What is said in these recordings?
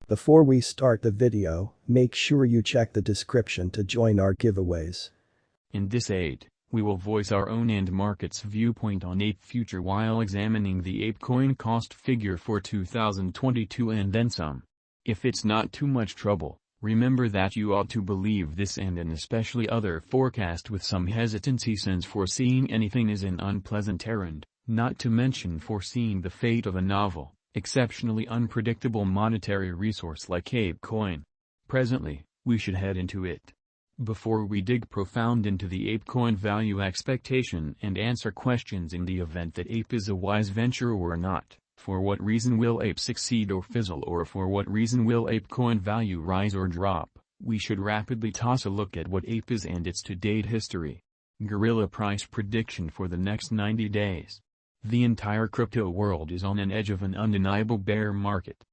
Before we start the video, make sure you check the description to join our giveaways. In this aid, we will voice our own and market's viewpoint on Ape future while examining the Apecoin cost figure for 2022 and then some. If it's not too much trouble, remember that you ought to believe this and an especially other forecast with some hesitancy, since foreseeing anything is an unpleasant errand, not to mention foreseeing the fate of a novel, exceptionally unpredictable monetary resource like Apecoin. Presently, we should head into it. Before we dig profound into the Apecoin value expectation and answer questions in the event that Ape is a wise venture or not, for what reason will Ape succeed or fizzle, or for what reason will Apecoin value rise or drop, we should rapidly toss a look at what Ape is and its to-date history. Guerrilla price prediction for the next 90 days. The entire crypto world is on an edge of an undeniable bear market.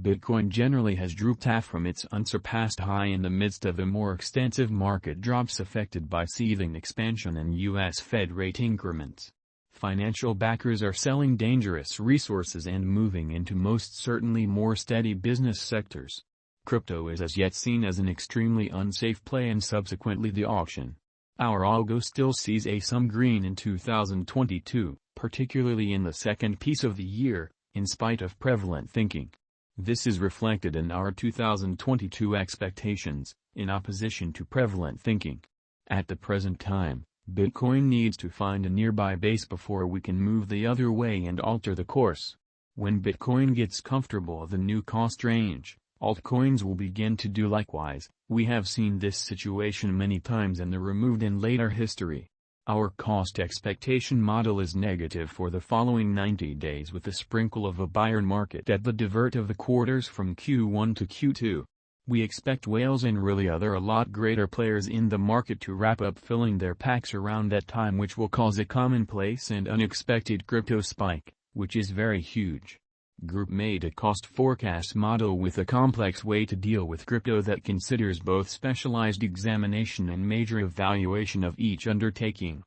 Bitcoin generally has drooped half from its unsurpassed high in the midst of a more extensive market drops affected by seething expansion and U.S. Fed rate increments. Financial backers are selling dangerous resources and moving into most certainly more steady business sectors. Crypto is as yet seen as an extremely unsafe play, and subsequently the auction. Our algo still sees some green in 2022, particularly in the second piece of the year, in spite of prevalent thinking. This is reflected in our 2022 expectations, in opposition to prevalent thinking. At the present time, Bitcoin needs to find a nearby base before we can move the other way and alter the course. When Bitcoin gets comfortable with the new cost range, altcoins will begin to do likewise. We have seen this situation many times in the removed and later history. Our cost expectation model is negative for the following 90 days, with a sprinkle of a buyer market at the divert of the quarters from Q1 to Q2. We expect whales and really a lot greater players in the market to wrap up filling their packs around that time, which will cause a commonplace and unexpected crypto spike, which is very huge. Group made a cost forecast model with a complex way to deal with crypto that considers both specialized examination and major evaluation of each undertaking.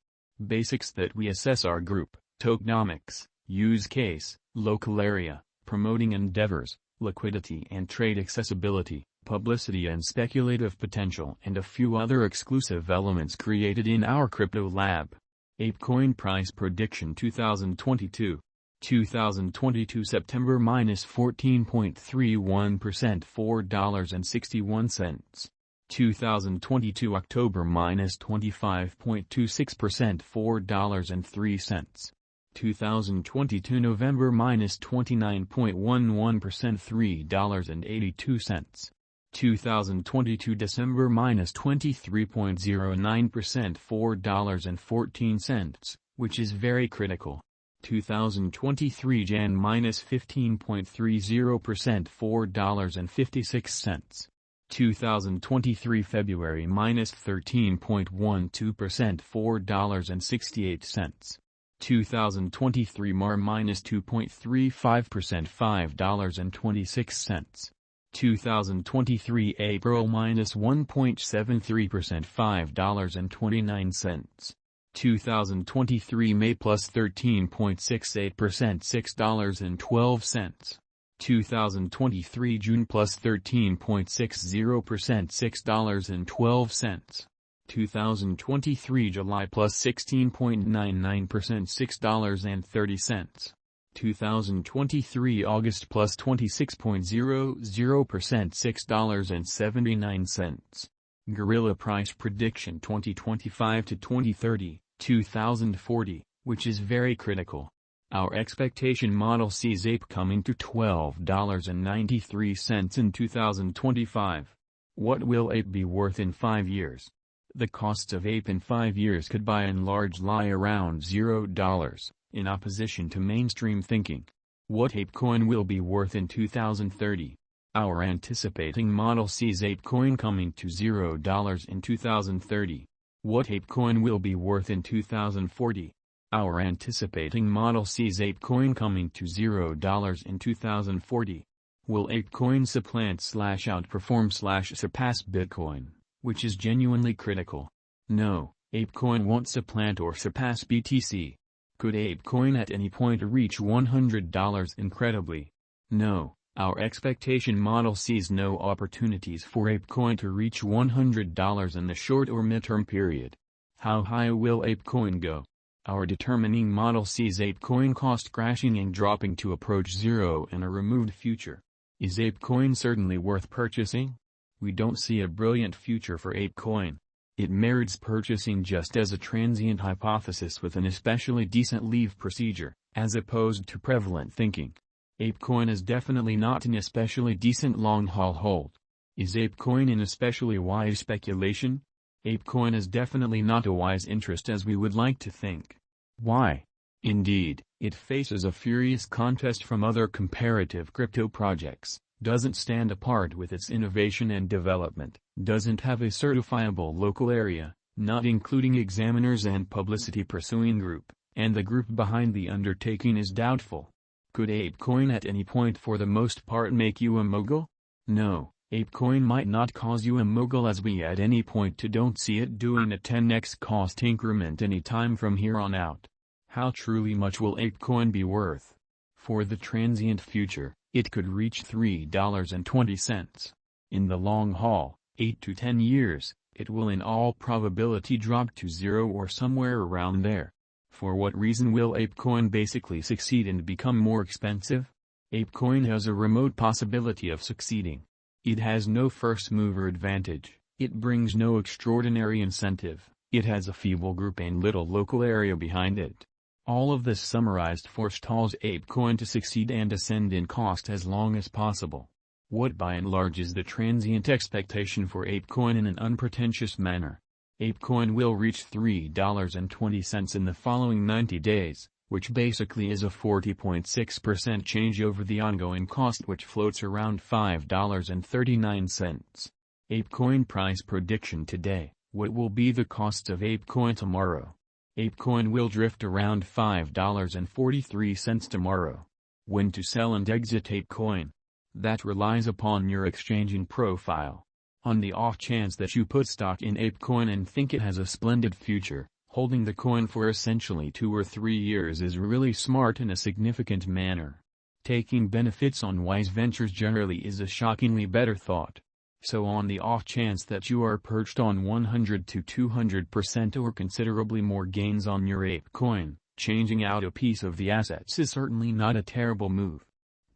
Basics that we assess are group, tokenomics, use case, local area, promoting endeavors, liquidity and trade accessibility, publicity and speculative potential, and a few other exclusive elements created in our crypto lab. Apecoin price prediction 2022. 2022 September minus 14.31%, $4.61. 2022 October minus 25.26%, $4.03. 2022 November minus 29.11%, $3.82. 2022 December minus 23.09%, $4.14, which is very critical. 2023 Jan minus 15.30%, $4.56. 2023 February minus 13.12%, $4.68. 2023 Mar minus 2.35%, $5.26. 2023 April minus 1.73%, $5.29. 2023 May plus 13.68%, $6.12. 2023 June plus 13.60%, $6.12. 2023 July plus 16.99%, $6.30. 2023 August plus 26.00%, $6.79. Guerrilla price prediction 2025 to 2030, 2040, which is very critical. Our expectation model sees Ape coming to $12.93 in 2025. What will Ape be worth in 5 years? The costs of Ape in 5 years could by and large lie around $0, in opposition to mainstream thinking. What Apecoin will be worth in 2030? Our anticipating model sees Apecoin coming to $0 in 2030. What Apecoin will be worth in 2040? Our anticipating model sees Apecoin coming to $0 in 2040. Will Apecoin supplant/outperform/surpass Bitcoin, which is genuinely critical? No, Apecoin won't supplant or surpass BTC. Could Apecoin at any point reach $100 incredibly? No, Our expectation model sees no opportunities for Apecoin to reach $100 in the short or midterm period. How high will Apecoin go? Our determining model sees Apecoin cost crashing and dropping to approach zero in a removed future. Is Apecoin certainly worth purchasing? We don't see a brilliant future for Apecoin. It merits purchasing just as a transient hypothesis with an especially decent leave procedure, as opposed to prevalent thinking. Apecoin is definitely not an especially decent long-haul hold. Is Apecoin an especially wise speculation? Apecoin is definitely not a wise interest as we would like to think. Why? Indeed, it faces a furious contest from other comparative crypto projects, doesn't stand apart with its innovation and development, doesn't have a certifiable local area, not including examiners and publicity pursuing group, and the group behind the undertaking is doubtful. Could Apecoin at any point for the most part make you a mogul? No, Apecoin might not cause you a mogul as we at any point don't see it doing a 10x cost increment any time from here on out. How truly much will Apecoin be worth? For the transient future, it could reach $3.20. In the long haul, 8 to 10 years, it will in all probability drop to zero or somewhere around there. For what reason will Apecoin basically succeed and become more expensive? Apecoin has a remote possibility of succeeding. It has no first-mover advantage, it brings no extraordinary incentive, it has a feeble group and little local area behind it. All of this summarized forestalls Apecoin to succeed and ascend in cost as long as possible. What by and large is the transient expectation for Apecoin in an unpretentious manner? Apecoin will reach $3.20 in the following 90 days, which basically is a 40.6% change over the ongoing cost which floats around $5.39. Apecoin price prediction today: what will be the costs of Apecoin tomorrow? Apecoin will drift around $5.43 tomorrow. When to sell and exit Apecoin? That relies upon your exchanging profile. On the off chance that you put stock in Apecoin and think it has a splendid future, holding the coin for essentially 2 or 3 years is really smart in a significant manner. Taking benefits on wise ventures generally is a shockingly better thought. So on the off chance that you are perched on 100 to 200% or considerably more gains on your Apecoin, changing out a piece of the assets is certainly not a terrible move.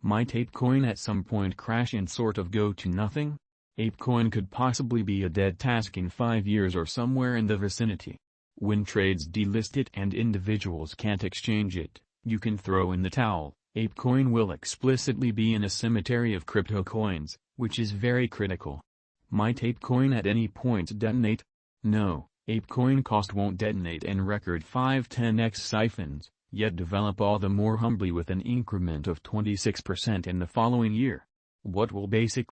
Might Apecoin at some point crash and sort of go to nothing? Apecoin could possibly be a dead task in 5 years or somewhere in the vicinity. When trades delist it and individuals can't exchange it, you can throw in the towel. Apecoin will explicitly be in a cemetery of crypto coins, which is very critical. Might Apecoin at any point detonate? No, Apecoin cost won't detonate and record 5-10x siphons, yet develop all the more humbly with an increment of 26% in the following year. What will basic